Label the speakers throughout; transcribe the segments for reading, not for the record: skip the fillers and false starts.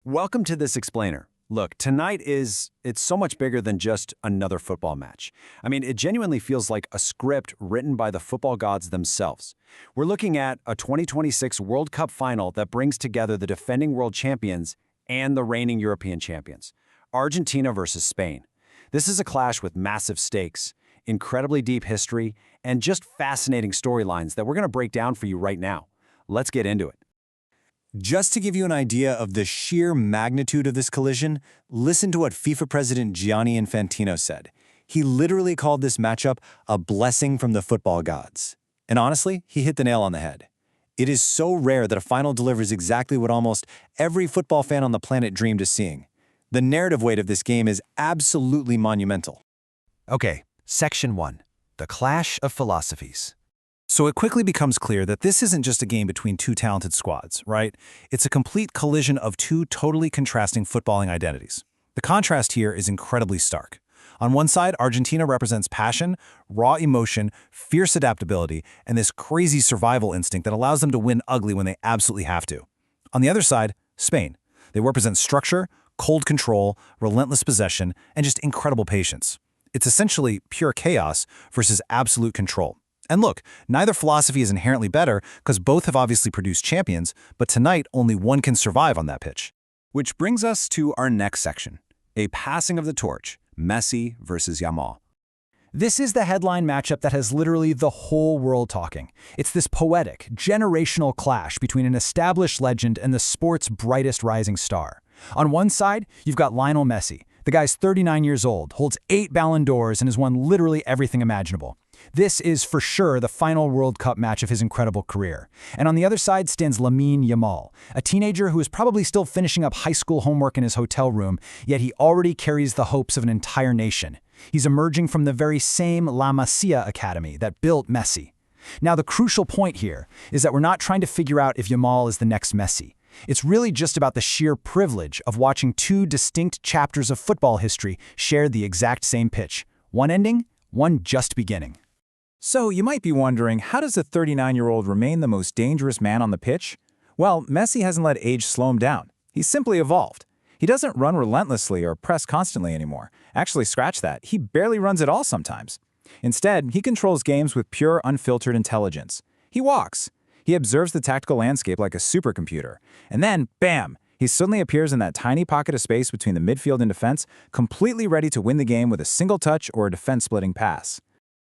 Speaker 1: Welcome to this explainer. Look, tonight it's so much bigger than just another football match. I mean, it genuinely feels like a script written by the football gods themselves. We're looking at a 2026 World Cup Final that brings together the defending world champions and the reigning European champions, Argentina versus Spain. This is a clash with massive stakes, incredibly deep history, and just fascinating storylines that we're going to break down for you right now. Let's get into it.
Speaker 2: Just to give you an idea of the sheer magnitude of this collision, listen to what FIFA President Gianni Infantino said. He literally called this matchup a blessing from the football gods. And honestly, he hit the nail on the head. It is so rare that a final delivers exactly what almost every football fan on the planet dreamed of seeing. The narrative weight of this game is absolutely monumental.
Speaker 3: Okay, Section 1. The Clash of Philosophies. So it quickly becomes clear that this isn't just a game between two talented squads, right? It's a complete collision of two totally contrasting footballing identities. The contrast here is incredibly stark. On one side, Argentina represents passion, raw emotion, fierce adaptability, and this crazy survival instinct that allows them to win ugly when they absolutely have to. On the other side, Spain. They represent structure, cold control, relentless possession, and just incredible patience. It's essentially pure chaos versus absolute control. And look, neither philosophy is inherently better because both have obviously produced champions, but tonight only one can survive on that pitch.
Speaker 1: Which brings us to our next section, a passing of the torch, Messi versus Yamal.
Speaker 4: This is the headline matchup that has literally the whole world talking. It's this poetic, generational clash between an established legend and the sport's brightest rising star. On one side, you've got Lionel Messi. The guy's 39 years old, holds 8 Ballon d'Ors, and has won literally everything imaginable. This is for sure the final World Cup match of his incredible career. And on the other side stands Lamine Yamal, a teenager who is probably still finishing up high school homework in his hotel room, yet he already carries the hopes of an entire nation. He's emerging from the very same La Masia Academy that built Messi. Now, the crucial point here is that we're not trying to figure out if Yamal is the next Messi. It's really just about the sheer privilege of watching two distinct chapters of football history share the exact same pitch. One ending, one just beginning.
Speaker 5: So you might be wondering, how does a 39-year-old remain the most dangerous man on the pitch? Well, Messi hasn't let age slow him down. He's simply evolved. He doesn't run relentlessly or press constantly anymore. Actually, scratch that. He barely runs at all sometimes. Instead, he controls games with pure, unfiltered intelligence. He walks. He observes the tactical landscape like a supercomputer. And then, bam! He suddenly appears in that tiny pocket of space between the midfield and defense, completely ready to win the game with a single touch or a defense-splitting pass.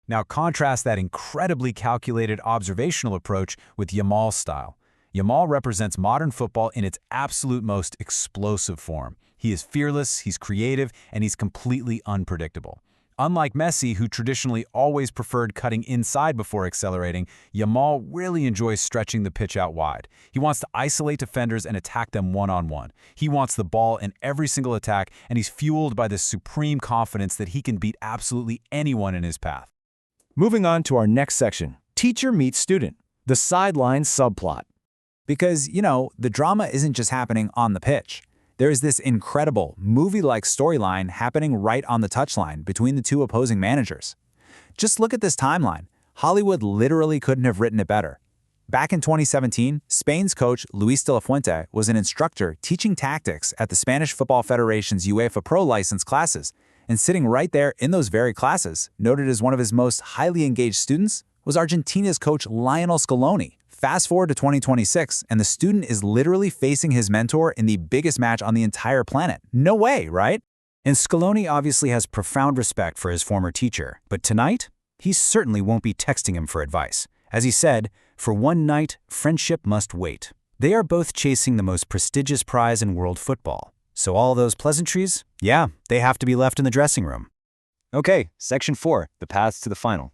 Speaker 3: Now contrast that incredibly calculated observational approach with Yamal's style. Yamal represents modern football in its absolute most explosive form. He is fearless, he's creative, and he's completely unpredictable. Unlike Messi, who traditionally always preferred cutting inside before accelerating, Yamal really enjoys stretching the pitch out wide. He wants to isolate defenders and attack them one-on-one. He wants the ball in every single attack, and he's fueled by this supreme confidence that he can beat absolutely anyone in his path.
Speaker 5: Moving on to our next section, teacher meets student, the sideline subplot.
Speaker 4: Because, the drama isn't just happening on the pitch. There is this incredible, movie-like storyline happening right on the touchline between the two opposing managers. Just look at this timeline. Hollywood literally couldn't have written it better. Back in 2017, Spain's coach Luis de la Fuente was an instructor teaching tactics at the Spanish Football Federation's UEFA Pro license classes. And sitting right there in those very classes, noted as one of his most highly engaged students, was Argentina's coach Lionel Scaloni. Fast forward to 2026, and the student is literally facing his mentor in the biggest match on the entire planet. No way, right? And Scaloni obviously has profound respect for his former teacher, but tonight, he certainly won't be texting him for advice. As he said, for one night, friendship must wait. They are both chasing the most prestigious prize in world football. So all those pleasantries, yeah, they have to be left in the dressing room.
Speaker 2: Okay, Section 4, the paths to the final.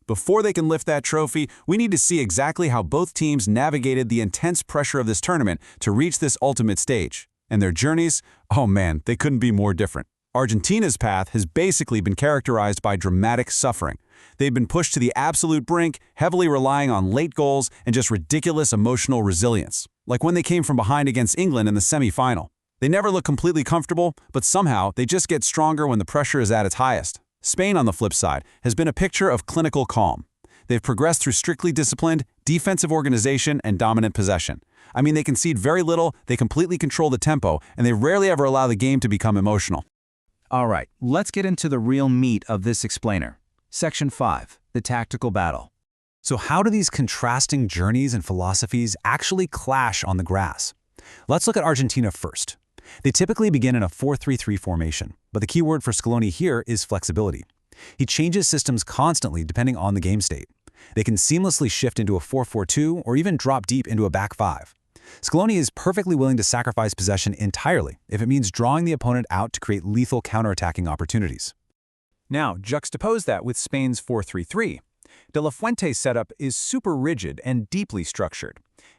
Speaker 1: Before they can lift that trophy, we need to see exactly how both teams navigated the intense pressure of this tournament to reach this ultimate stage. And their journeys, oh man, they couldn't be more different. Argentina's path has basically been characterized by dramatic suffering. They've been pushed to the absolute brink, heavily relying on late goals and just ridiculous emotional resilience. Like when they came from behind against England in the semi-final. They never look completely comfortable, but somehow they just get stronger when the pressure is at its highest. Spain, on the flip side, has been a picture of clinical calm.
Speaker 3: They've progressed through strictly disciplined, defensive organization and dominant possession. I mean, they concede very little, they completely control the tempo, and they rarely ever allow the game to become emotional.
Speaker 4: All right, let's get into the real meat of this explainer. Section 5, the tactical battle.
Speaker 3: So how do these contrasting journeys and philosophies actually clash on the grass? Let's look at Argentina first. They typically begin in a 4-3-3 formation, but the key word for Scaloni here is flexibility. He changes systems constantly depending on the game state. They can seamlessly shift into a 4-4-2 or even drop deep into a back five. Scaloni is perfectly willing to sacrifice possession entirely if it means drawing the opponent out to create lethal counterattacking opportunities.
Speaker 5: Now, juxtapose that with Spain's 4-3-3. De La Fuente's setup is super rigid and deeply structured.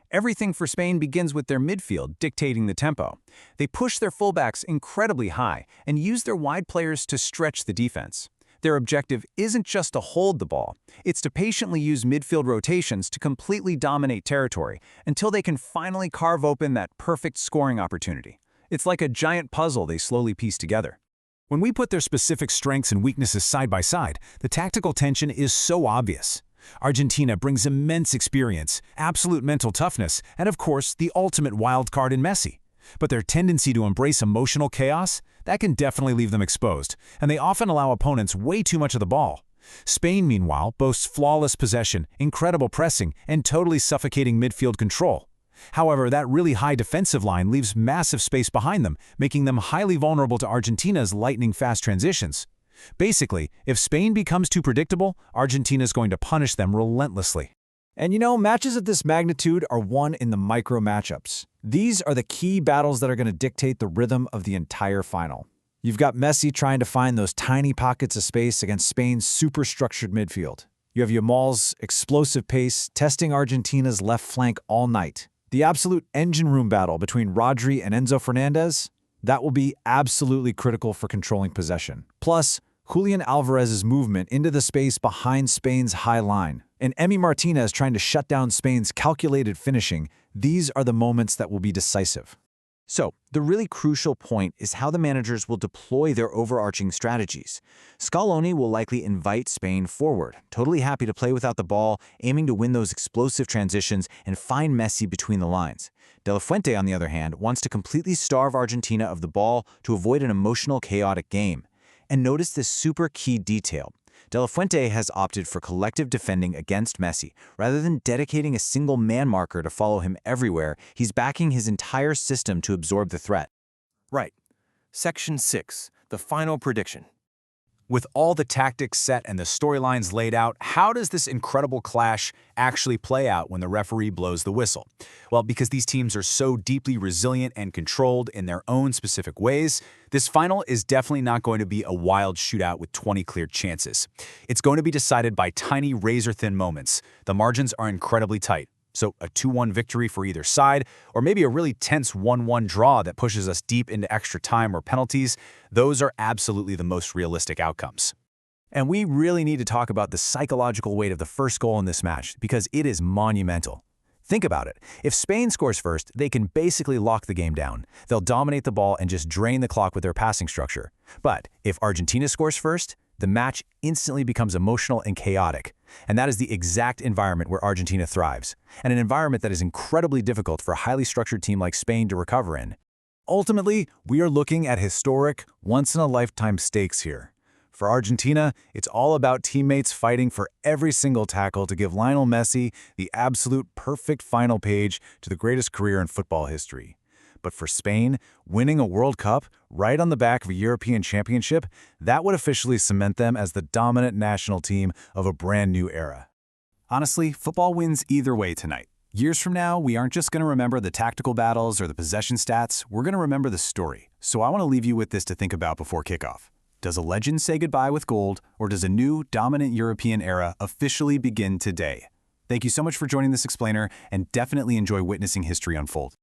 Speaker 5: Everything for Spain begins with their midfield dictating the tempo. They push their fullbacks incredibly high and use their wide players to stretch the defense. Their objective isn't just to hold the ball, it's to patiently use midfield rotations to completely dominate territory until they can finally carve open that perfect scoring opportunity. It's like a giant puzzle they slowly piece together.
Speaker 3: When we put their specific strengths and weaknesses side by side, the tactical tension is so obvious. Argentina brings immense experience, absolute mental toughness, and of course, the ultimate wild card in Messi. But their tendency to embrace emotional chaos, that can definitely leave them exposed, and they often allow opponents way too much of the ball. Spain, meanwhile, boasts flawless possession, incredible pressing, and totally suffocating midfield control. However, that really high defensive line leaves massive space behind them, making them highly vulnerable to Argentina's lightning-fast transitions. Basically, if Spain becomes too predictable, Argentina's going to punish them relentlessly.
Speaker 2: And you know, matches of this magnitude are won in the micro matchups. These are the key battles that are going to dictate the rhythm of the entire final. You've got Messi trying to find those tiny pockets of space against Spain's super structured midfield. You have Yamal's explosive pace testing Argentina's left flank all night. The absolute engine room battle between Rodri and Enzo Fernandez, that will be absolutely critical for controlling possession. Plus, Julian Alvarez's movement into the space behind Spain's high line, and Emi Martinez trying to shut down Spain's calculated finishing, these are the moments that will be decisive.
Speaker 4: So, the really crucial point is how the managers will deploy their overarching strategies. Scaloni will likely invite Spain forward, totally happy to play without the ball, aiming to win those explosive transitions and find Messi between the lines. De La Fuente, on the other hand, wants to completely starve Argentina of the ball to avoid an emotional, chaotic game. And notice this super key detail. De La Fuente has opted for collective defending against Messi. Rather than dedicating a single man marker to follow him everywhere, he's backing his entire system to absorb the threat.
Speaker 6: Right. Section 6, the final prediction.
Speaker 3: With all the tactics set and the storylines laid out, how does this incredible clash actually play out when the referee blows the whistle? Well, because these teams are so deeply resilient and controlled in their own specific ways, this final is definitely not going to be a wild shootout with 20 clear chances. It's going to be decided by tiny razor-thin moments. The margins are incredibly tight. So a 2-1 victory for either side, or maybe a really tense 1-1 draw that pushes us deep into extra time or penalties, those are absolutely the most realistic outcomes. And we really need to talk about the psychological weight of the first goal in this match, because it is monumental. Think about it. If Spain scores first, they can basically lock the game down. They'll dominate the ball and just drain the clock with their passing structure. But if Argentina scores first, the match instantly becomes emotional and chaotic. And that is the exact environment where Argentina thrives, and an environment that is incredibly difficult for a highly structured team like Spain to recover in. Ultimately, we are looking at historic, once-in-a-lifetime stakes here. For Argentina, it's all about teammates fighting for every single tackle to give Lionel Messi the absolute perfect final page to the greatest career in football history. But for Spain, winning a World Cup right on the back of a European championship, that would officially cement them as the dominant national team of a brand new era. Honestly, football wins either way tonight. Years from now, we aren't just going to remember the tactical battles or the possession stats, we're going to remember the story. So I want to leave you with this to think about before kickoff. Does a legend say goodbye with gold, or does a new, dominant European era officially begin today? Thank you so much for joining this explainer, and definitely enjoy witnessing history unfold.